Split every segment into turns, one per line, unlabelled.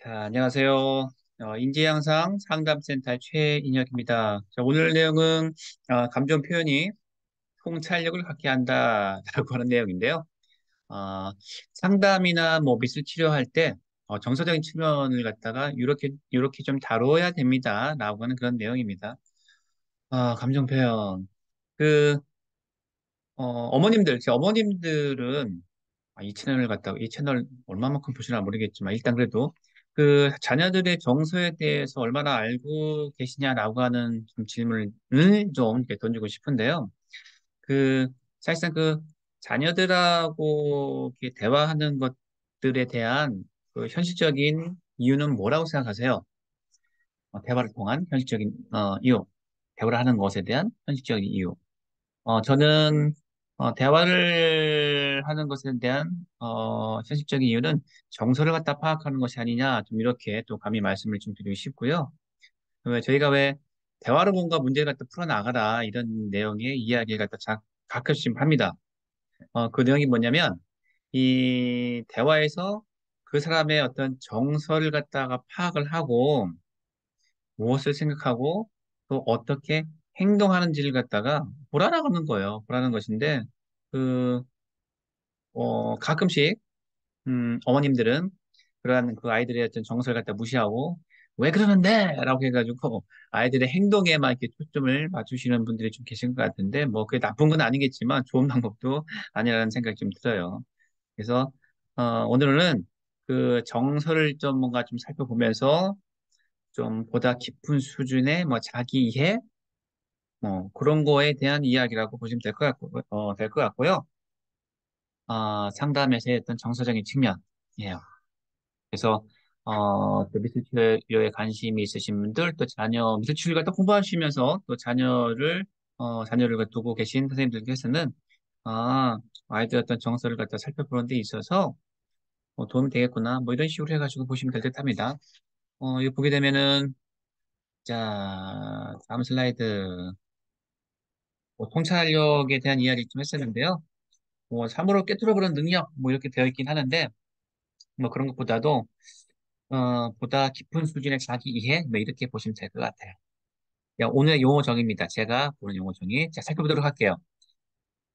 안녕하세요. 인지향상 상담센터의 최인혁입니다. 자, 오늘 내용은 감정 표현이 통찰력을 갖게 한다라고 하는 내용인데요. 어, 상담이나 뭐 미술 치료할 때 정서적인 측면을 갖다가 이렇게 좀 다뤄야 됩니다라고 하는 그런 내용입니다. 감정 표현. 그 제 어머님들은 이 채널 얼마만큼 보시나 모르겠지만, 일단 그래도 그 자녀들의 정서에 대해서 얼마나 알고 계시냐라고 하는 좀 질문을 좀 이렇게 던지고 싶은데요. 그, 사실상 그 자녀들하고 이렇게 대화하는 것들에 대한 그 현실적인 이유는 뭐라고 생각하세요? 대화를 통한 현실적인 이유. 대화를 하는 것에 대한 현실적인 이유. 저는 대화를 하는 것에 대한 현실적인 이유는 정서를 갖다 파악하는 것이 아니냐, 좀 이렇게 또 감히 말씀을 좀 드리고 싶고요. 저희가 왜 대화로 뭔가 문제를 갖다 풀어나가라 이런 내용의 이야기를 갖다 가끔씩 합니다. 그 내용이 뭐냐면 이 대화에서 그 사람의 어떤 정서를 갖다가 파악을 하고 무엇을 생각하고 또 어떻게 행동하는지를 갖다가 보라라는 거예요. 보라는 것인데, 그, 가끔씩, 어머님들은 그러한 그 아이들의 어떤 정서를 갖다 무시하고, 왜 그러는데? 라고 해가지고 아이들의 행동에만 이렇게 초점을 맞추시는 분들이 좀 계신 것 같은데, 뭐, 그게 나쁜 건 아니겠지만 좋은 방법도 아니라는 생각이 좀 들어요. 그래서, 오늘은 그 정서를 좀 뭔가 좀 살펴보면서 좀 보다 깊은 수준의 뭐 자기 이해, 그런 거에 대한 이야기라고 보시면 될 것 같고요. 상담에서의 어떤 정서적인 측면이에요. 그래서, 또 미술치료에 관심이 있으신 분들, 또 미술치료를 갖다 공부하시면서 또 자녀를 두고 계신 선생님들께서는, 아, 아이들 어떤 정서를 갖다 살펴보는 데 있어서 도움이 되겠구나. 뭐 이런 식으로 해가지고 보시면 될 듯 합니다. 이거 보게 되면은, 자, 다음 슬라이드. 통찰력에 대한 이야기를 좀 했었는데요. 사물을 꿰뚫어보는 능력, 뭐 이렇게 되어 있긴 하는데, 뭐 그런 것보다도, 보다 깊은 수준의 자기 이해, 뭐 이렇게 보시면 될 것 같아요. 오늘의 용어 정의입니다. 제가 보는 용어 정의. 자, 살펴보도록 할게요.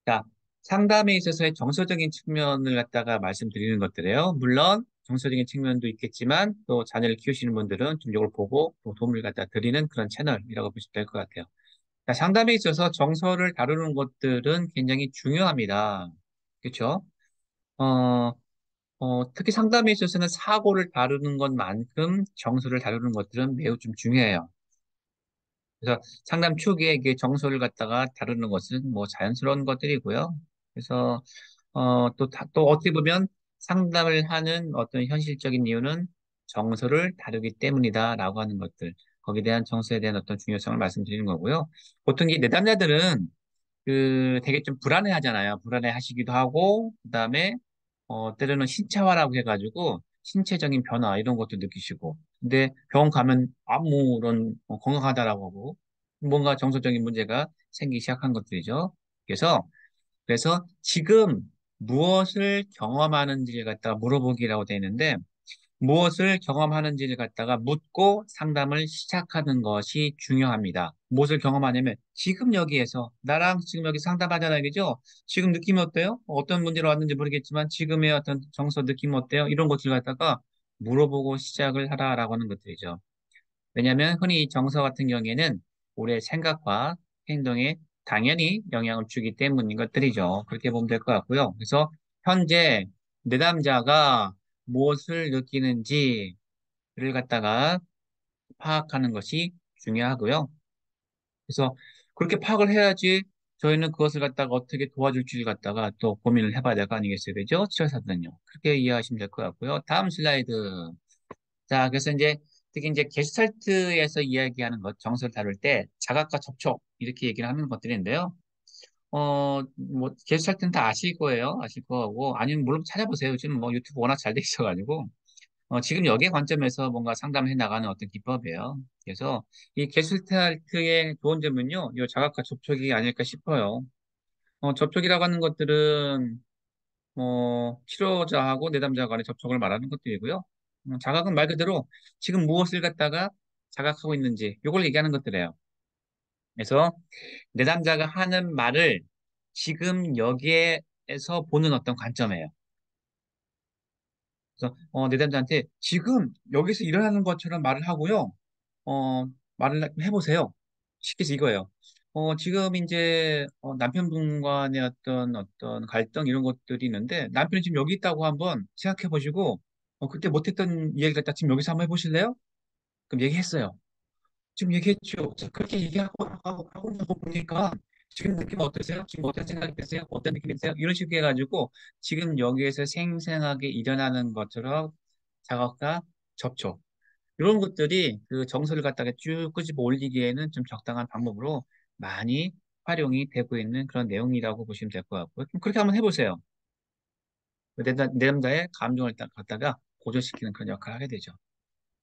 자, 상담에 있어서의 정서적인 측면을 갖다가 말씀드리는 것들이에요. 물론, 정서적인 측면도 있겠지만, 또 자녀를 키우시는 분들은 좀 이걸 보고 또 도움을 갖다 드리는 그런 채널이라고 보시면 될 것 같아요. 자, 상담에 있어서 정서를 다루는 것들은 굉장히 중요합니다. 그렇죠? 어, 특히 상담에 있어서는 사고를 다루는 것만큼 정서를 다루는 것들은 매우 좀 중요해요. 그래서 상담 초기에 이게 정서를 갖다가 다루는 것은 뭐 자연스러운 것들이고요. 그래서 또 어떻게 보면 상담을 하는 어떤 현실적인 이유는 정서를 다루기 때문이다라고 하는 것들. 거기에 대한 정서에 대한 어떤 중요성을 말씀드리는 거고요. 보통 이 내담자들은 되게 좀 불안해 하잖아요. 불안해 하시기도 하고, 그다음에 때로는 신체화라고 해가지고 신체적인 변화 이런 것도 느끼시고 근데 병원 가면 아무런 건강하다라고 하고 뭔가 정서적인 문제가 생기기 시작한 것들이죠. 그래서 지금 무엇을 경험하는지를 갖다가 물어보기라고 되어 있는데 무엇을 경험하는지를 갖다가 묻고 상담을 시작하는 것이 중요합니다. 무엇을 경험하냐면 지금 여기에서 나랑 지금 여기 상담하잖아요, 그죠? 지금 느낌이 어때요? 어떤 문제로 왔는지 모르겠지만 지금의 어떤 정서 느낌 어때요? 이런 것을 갖다가 물어보고 시작을 하라라고 하는 것들이죠. 왜냐하면 흔히 이 정서 같은 경우에는 우리의 생각과 행동에 당연히 영향을 주기 때문인 것들이죠. 그렇게 보면 될 것 같고요. 그래서 현재 내담자가 무엇을 느끼는지를 갖다가 파악하는 것이 중요하고요. 그래서 그렇게 파악을 해야지 저희는 그것을 갖다가 어떻게 도와줄지를 갖다가 또 고민을 해봐야 될 거 아니겠어요? 그죠? 치료사들은요. 그렇게 이해하시면 될 것 같고요. 다음 슬라이드. 자, 그래서 이제 특히 이제 게스탈트에서 이야기하는 것, 정서를 다룰 때 자각과 접촉 이렇게 얘기를 하는 것들인데요. 뭐 게스탈트는 다 아실 거예요. 아실 거고 아니면 물론 찾아보세요. 요즘 뭐 유튜브 워낙 잘 돼 있어가지고 지금 여기에 관점에서 뭔가 상담을 해 나가는 어떤 기법이에요. 그래서 이 게스탈트의 좋은 점은요, 이 자각과 접촉이 아닐까 싶어요. 접촉이라고 하는 것들은 치료자하고 내담자 간의 접촉을 말하는 것들이고요. 자각은 말 그대로 지금 무엇을 갖다가 자각하고 있는지 이걸 얘기하는 것들이에요. 그래서 내담자가 하는 말을 지금 여기에서 보는 어떤 관점이에요. 그래서 내담자한테 지금 여기서 일어나는 것처럼 말을 하고요. 어, 말을 해보세요. 쉽게 해서 이거예요. 지금 이제 남편분 간의 어떤 갈등 이런 것들이 있는데 남편이 지금 여기 있다고 한번 생각해 보시고 그때 못했던 이야기 갖다 지금 여기서 한번 해보실래요? 그럼 얘기했어요. 지금 얘기했죠. 자, 그렇게 하고 나서 보니까 지금 느낌 어떠세요? 지금 어떤 생각이 드세요? 어떤 느낌이 드세요? 이런 식으로 해가지고 지금 여기에서 생생하게 일어나는 것처럼 작업과 접촉. 이런 것들이 그 정서를 갖다가 쭉 끄집어 올리기에는 좀 적당한 방법으로 많이 활용이 되고 있는 그런 내용이라고 보시면 될 것 같고요. 좀 그렇게 한번 해보세요. 내담자의 감정을 딱 갖다가 고조시키는 그런 역할을 하게 되죠.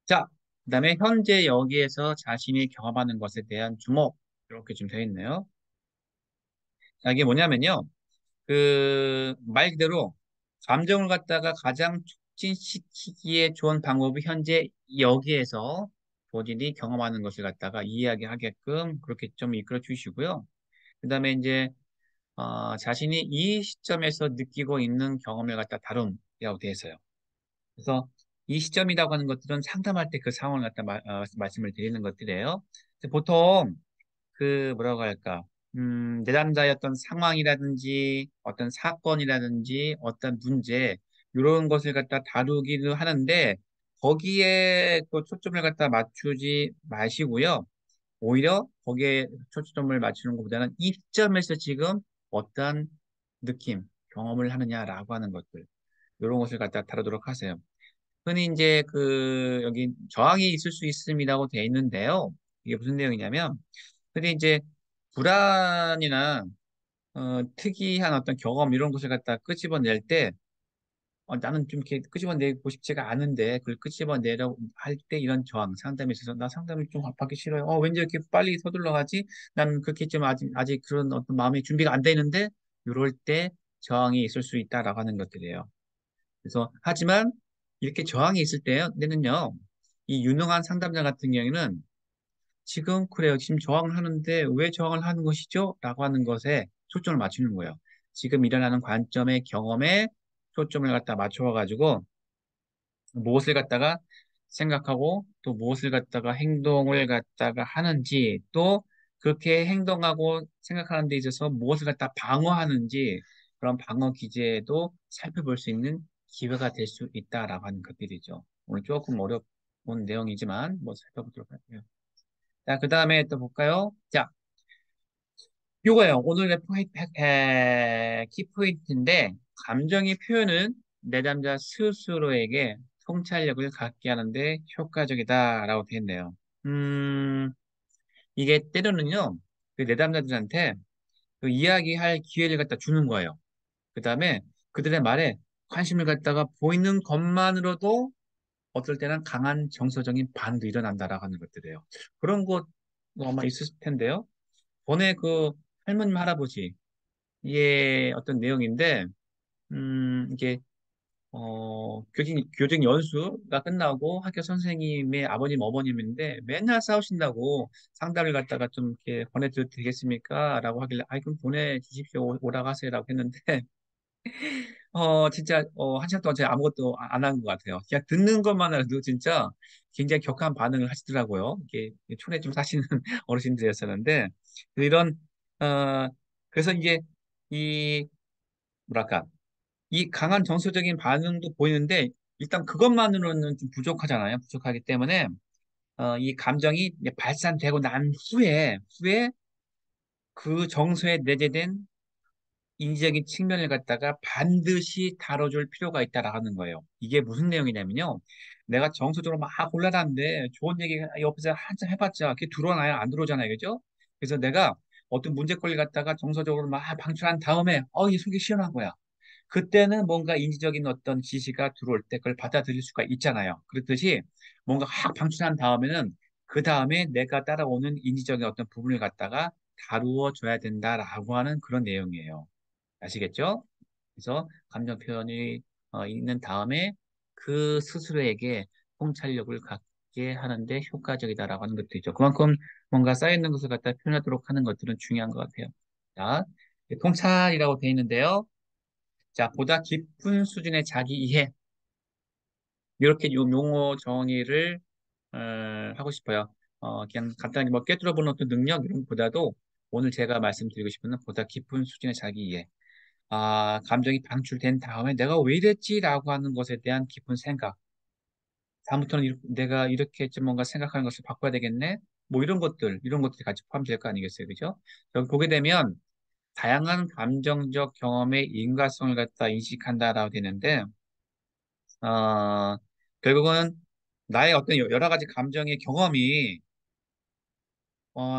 자, 그다음에 현재 여기에서 자신이 경험하는 것에 대한 주목 이렇게 좀 되어 있네요. 자, 이게 뭐냐면요. 그 말 그대로 감정을 갖다가 가장 촉진시키기에 좋은 방법이 현재 여기에서 본인이 경험하는 것을 갖다가 이야기하게끔 그렇게 좀 이끌어 주시고요. 그다음에 이제 자신이 이 시점에서 느끼고 있는 경험을 갖다 다룸이라고 되어 있어요. 그래서 이 시점이라고 하는 것들은 상담할 때 그 상황을 갖다 말씀을 드리는 것들이에요. 그래서 보통 그 뭐라고 할까, 내담자였던 상황이라든지 어떤 사건이라든지 어떤 문제 이런 것을 갖다 다루기도 하는데 거기에 또 초점을 갖다 맞추지 마시고요. 오히려 거기에 초점을 맞추는 것보다는 이 시점에서 지금 어떤 느낌, 경험을 하느냐라고 하는 것들 이런 것을 갖다 다루도록 하세요. 흔히 이제 그 여기 저항이 있을 수 있음이라고 되어 있는데요. 이게 무슨 내용이냐면 근데 이제 불안이나 특이한 어떤 경험 이런 것을 갖다 끄집어낼 때 나는 좀 이렇게 끄집어내고 싶지가 않은데 그걸 끄집어내려 할 때 이런 저항 상담에 있어서 나 상담을 좀 받기 싫어요. 왠지 이렇게 빨리 서둘러 가지? 나는 그렇게 좀 아직 그런 어떤 마음의 준비가 안 돼 있는데 이럴 때 저항이 있을 수 있다라고 하는 것들이에요. 그래서 하지만 이렇게 저항이 있을 때는요. 이 유능한 상담자 같은 경우에는 지금 그래요. 지금 저항을 하는데 왜 저항을 하는 것이죠? 라고 하는 것에 초점을 맞추는 거예요. 지금 일어나는 관점의 경험에 초점을 갖다 맞춰가지고 무엇을 갖다가 생각하고 또 무엇을 갖다가 행동을 갖다가 하는지 또 그렇게 행동하고 생각하는 데 있어서 무엇을 갖다 방어하는지 그런 방어 기제도 살펴볼 수 있는 기회가 될 수 있다라고 하는 것들이죠. 오늘 조금 어려운 내용이지만 뭐 살펴보도록 할게요. 자, 그 다음에 또 볼까요? 자, 요거예요. 오늘의 키포인트인데, 감정의 표현은 내담자 스스로에게 통찰력을 갖게 하는데 효과적이다라고 되어 있네요. 이게 때로는요, 그 내담자들한테 그 이야기할 기회를 갖다 주는 거예요. 그 다음에 그들의 말에 관심을 갖다가 보이는 것만으로도 어떨 때는 강한 정서적인 반응도 일어난다라고 하는 것들이에요. 그런 것 아마 있을 텐데요. 번에 그 할머님 할아버지 의 어떤 내용인데 이게 교직 연수가 끝나고 학교 선생님의 아버님 어머님인데 맨날 싸우신다고 상담을 갖다가 좀 이렇게 보내드려도 되겠습니까? 라고 하길래 아이 그럼 보내주십시오 오라고 하세요라고 했는데 진짜 한 시간 동안 제가 아무것도 안 한 것 같아요. 그냥 듣는 것만으로도 진짜 굉장히 격한 반응을 하시더라고요. 이게 촌에 좀 사시는 어르신들이었었는데 이런 어 그래서 이제 이 뭐랄까 이 강한 정서적인 반응도 보이는데 일단 그것만으로는 좀 부족하잖아요. 부족하기 때문에 이 감정이 이제 발산되고 난 후에 그 정서에 내재된 인지적인 측면을 갖다가 반드시 다뤄줄 필요가 있다라는 거예요. 이게 무슨 내용이냐면요. 내가 정서적으로 막 곤란한데 좋은 얘기 옆에서 한참 해봤자 그게 들어오나요? 안 들어오잖아요. 그죠? 그래서 내가 어떤 문제거리를 갖다가 정서적으로 막 방출한 다음에 이 속이 시원한 거야. 그때는 뭔가 인지적인 어떤 지시가 들어올 때 그걸 받아들일 수가 있잖아요. 그렇듯이 뭔가 확 방출한 다음에는 그 다음에 내가 따라오는 인지적인 어떤 부분을 갖다가 다루어 줘야 된다라고 하는 그런 내용이에요. 아시겠죠? 그래서 감정 표현이 있는 다음에 그 스스로에게 통찰력을 갖게 하는데 효과적이다라고 하는 것도 있죠. 그만큼 뭔가 쌓여있는 것을 갖다 표현하도록 하는 것들은 중요한 것 같아요. 자, 통찰이라고 되어 있는데요. 자, 보다 깊은 수준의 자기 이해. 이렇게 용어 정의를 어, 하고 싶어요. 그냥 간단히 뭐 꿰뚫어보는 어떤 능력 이런 것보다도 오늘 제가 말씀드리고 싶은 건 보다 깊은 수준의 자기 이해. 감정이 방출된 다음에 내가 왜 이랬지라고 하는 것에 대한 깊은 생각. 다음부터는 내가 이렇게 좀 뭔가 생각하는 것을 바꿔야 되겠네. 뭐 이런 것들이 같이 포함될 거 아니겠어요, 그죠? 여기 보게 되면 다양한 감정적 경험의 인과성을 갖다 인식한다라고 되는데, 어, 결국은 나의 어떤 여러 가지 감정의 경험이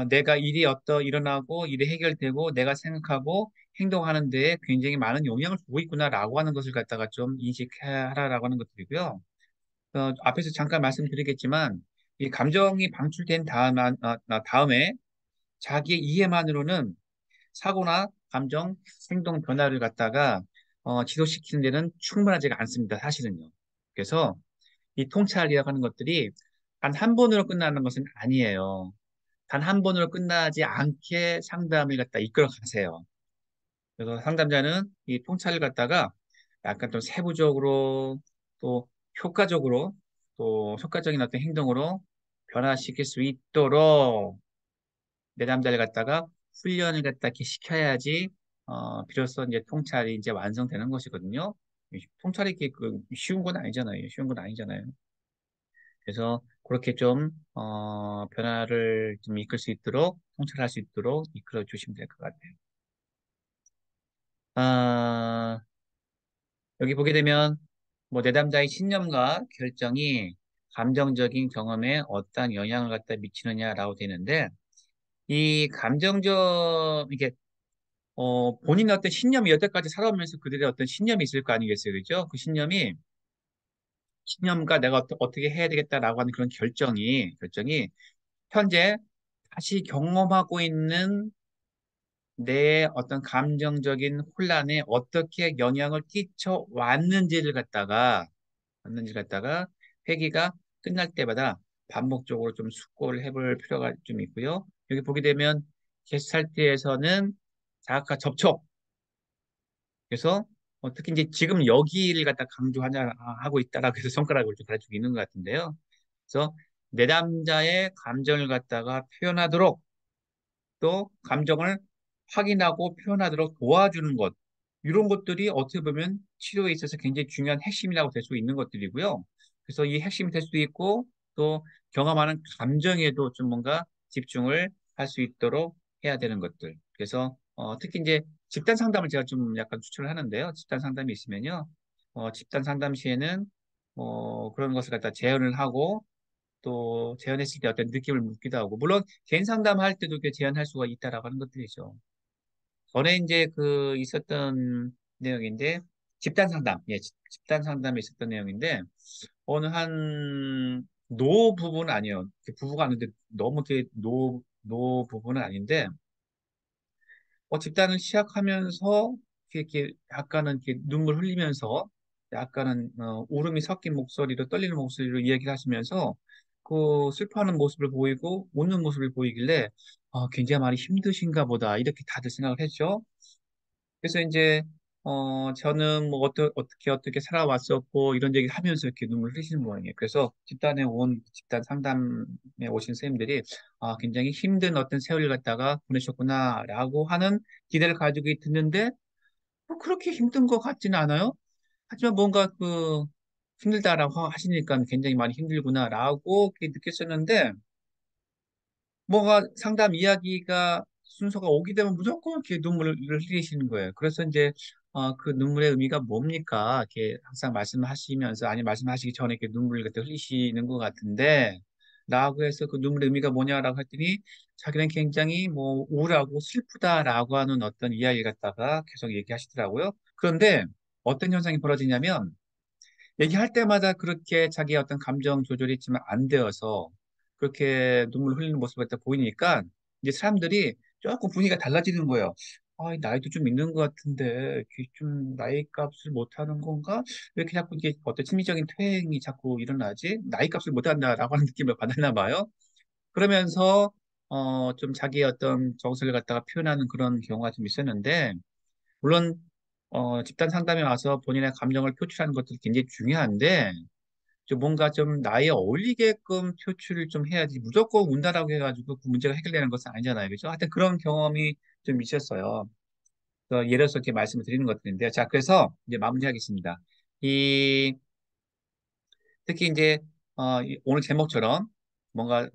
내가 일어나고 일이 해결되고 내가 생각하고 행동하는 데에 굉장히 많은 영향을 주고 있구나라고 하는 것을 갖다가 좀 인식하라라고 하는 것들이고요. 앞에서 잠깐 말씀드리겠지만 이 감정이 방출된 다음에 자기의 이해만으로는 사고나 감정, 행동 변화를 갖다가 지속시키는 데는 충분하지가 않습니다. 사실은요. 그래서 이 통찰이라고 하는 것들이 단 한 번으로 끝나는 것은 아니에요. 단 한 번으로 끝나지 않게 상담을 갖다 이끌어 가세요. 그래서 상담자는 이 통찰을 갖다가 약간 좀 세부적으로 또 효과적으로 또 효과적인 어떤 행동으로 변화시킬 수 있도록 내담자를 갖다가 훈련을 갖다 이렇게 시켜야지 비로소 이제 통찰이 이제 완성되는 것이거든요. 통찰이 이렇게 쉬운 건 아니잖아요. 쉬운 건 아니잖아요. 그래서 그렇게 좀 변화를 좀 이끌 수 있도록 통찰할 수 있도록 이끌어 주시면 될 것 같아요. 아, 여기 보게 되면 뭐 내담자의 신념과 결정이 감정적인 경험에 어떠한 영향을 갖다 미치느냐라고 되는데 이 감정적 이게 본인의 어떤 신념이 여태까지 살아오면서 그들의 어떤 신념이 있을 거 아니겠어요, 그죠? 그 신념과 내가 어떻게 해야 되겠다라고 하는 그런 결정이 현재 다시 경험하고 있는 내 어떤 감정적인 혼란에 어떻게 영향을 끼쳐 왔는지를 갖다가 회기가 끝날 때마다 반복적으로 좀 숙고를 해볼 필요가 좀 있고요. 여기 보게 되면 게스탈트에서는 자아과 접촉. 그래서 특히 이제 지금 여기를 갖다 하고 있다라고 해서 손가락을 좀 가르치고 있는 것 같은데요. 그래서 내담자의 감정을 갖다가 표현하도록 또 감정을 확인하고 표현하도록 도와주는 것. 이런 것들이 어떻게 보면 치료에 있어서 굉장히 중요한 핵심이라고 될 수 있는 것들이고요. 그래서 이 핵심이 될 수도 있고 또 경험하는 감정에도 좀 뭔가 집중을 할 수 있도록 해야 되는 것들. 그래서 특히 이제 집단 상담을 제가 좀 약간 추천을 하는데요. 집단 상담이 있으면요. 집단 상담 시에는 그런 것을 갖다 재현을 하고 또 재현했을 때 어떤 느낌을 묻기도 하고 물론 개인 상담할 때도 이렇게 재현할 수가 있다라고 하는 것들이죠. 전에 이제 그 있었던 내용인데 집단 상담, 예, 집단 상담에 있었던 내용인데 어느 한 노 부부는 아니에요. 부부가 아닌데 너무 되게 노 부부는 아닌데 집단을 시작하면서 이렇게 약간은 이렇게 눈물 흘리면서 약간은 울음이 섞인 목소리로 떨리는 목소리로 이야기를 하시면서 그 슬퍼하는 모습을 보이고 웃는 모습을 보이길래 굉장히 많이 힘드신가 보다 이렇게 다들 생각을 했죠. 그래서 이제 저는 뭐 어떻게 살아왔었고 이런 얘기를 하면서 이렇게 눈물 흘리시는 모양이에요. 그래서 집단 상담에 오신 선생님들이 굉장히 힘든 어떤 세월을 갖다가 보내셨구나라고 하는 기대를 가지고 듣는데 뭐 그렇게 힘든 것 같지는 않아요. 하지만 뭔가 힘들다라고 하시니까 굉장히 많이 힘들구나라고 이렇게 느꼈었는데 뭐가 상담 이야기가 순서가 오게 되면 무조건 이렇게 눈물을 흘리시는 거예요. 그래서 이제 그 눈물의 의미가 뭡니까? 이렇게 항상 말씀하시면서 아니 말씀하시기 전에 이렇게 눈물을 그때 흘리시는 것 같은데 라고 해서 그 눈물의 의미가 뭐냐라고 했더니 자기는 굉장히 뭐 우울하고 슬프다라고 하는 어떤 이야기 갖다가 계속 얘기하시더라고요. 그런데 어떤 현상이 벌어지냐면 얘기할 때마다 그렇게 자기의 어떤 감정 조절이 지금 안 되어서 그렇게 눈물 흘리는 모습을 딱 보이니까 이제 사람들이 조금 분위기가 달라지는 거예요. 나이도 좀 있는 것 같은데, 이게 좀 나이 값을 못하는 건가? 왜 이렇게 자꾸 이게 어떤 심리적인 퇴행이 자꾸 일어나지? 나이 값을 못한다라고 하는 느낌을 받았나 봐요. 그러면서, 좀 자기의 어떤 정서를 갖다가 표현하는 그런 경우가 좀 있었는데, 물론, 집단 상담에 와서 본인의 감정을 표출하는 것도 굉장히 중요한데, 좀 뭔가 좀 나이에 어울리게끔 표출을 좀 해야지 무조건 운다라고 해가지고 그 문제가 해결되는 것은 아니잖아요. 그죠? 하여튼 그런 경험이 좀 있었어요. 예를 들어서 이렇게 말씀을 드리는 것들인데요. 자, 그래서 이제 마무리하겠습니다. 이, 특히 이제, 오늘 제목처럼 뭔가,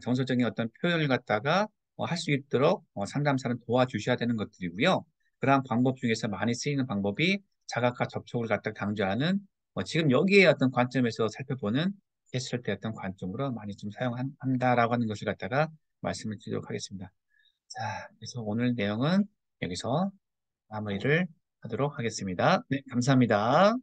정서적인 어떤 표현을 갖다가 할 수 있도록 상담사는 도와주셔야 되는 것들이고요. 그러한 방법 중에서 많이 쓰이는 방법이 자각과 접촉을 갖다 강조하는 지금 여기에 어떤 관점에서 살펴보는 게스트 어떤 관점으로 많이 좀 사용한다라고 하는 것을 갖다가 말씀을 드리도록 하겠습니다. 자, 그래서 오늘 내용은 여기서 마무리를 하도록 하겠습니다. 네, 감사합니다.